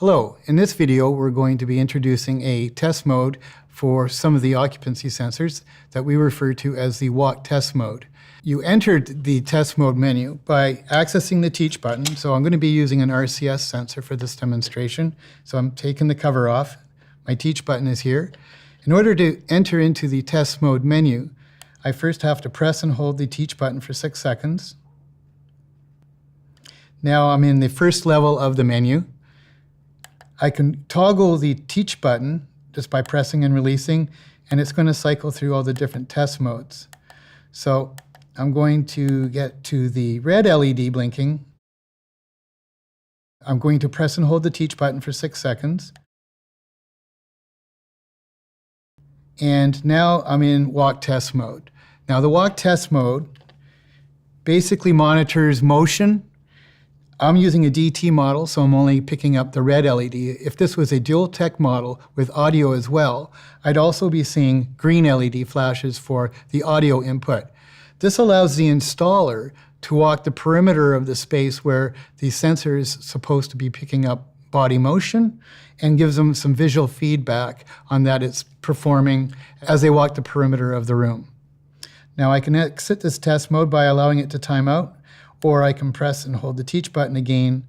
Hello, in this video we're going to be introducing a test mode for some of the occupancy sensors that we refer to as the walk test mode. You entered the test mode menu by accessing the teach button, so I'm going to be using an RCS sensor for this demonstration. So I'm taking the cover off. My teach button is here. In order to enter into the test mode menu, I first have to press and hold the teach button for 6 seconds. Now I'm in the first level of the menu. I can toggle the teach button just by pressing and releasing, and it's going to cycle through all the different test modes. So I'm going to get to the red LED blinking. I'm going to press and hold the teach button for 6 seconds. And now I'm in walk test mode. Now the walk test mode basically monitors motion. I'm using a DT model, so I'm only picking up the red LED. If this was a dual tech model with audio as well, I'd also be seeing green LED flashes for the audio input. This allows the installer to walk the perimeter of the space where the sensor is supposed to be picking up body motion and gives them some visual feedback on that it's performing as they walk the perimeter of the room. Now I can exit this test mode by allowing it to time out, or I can press and hold the teach button again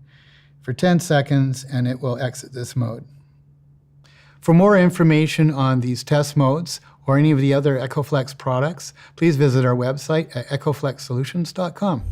for 10 seconds and it will exit this mode. For more information on these test modes or any of the other Echoflex products, please visit our website at echoflexsolutions.com.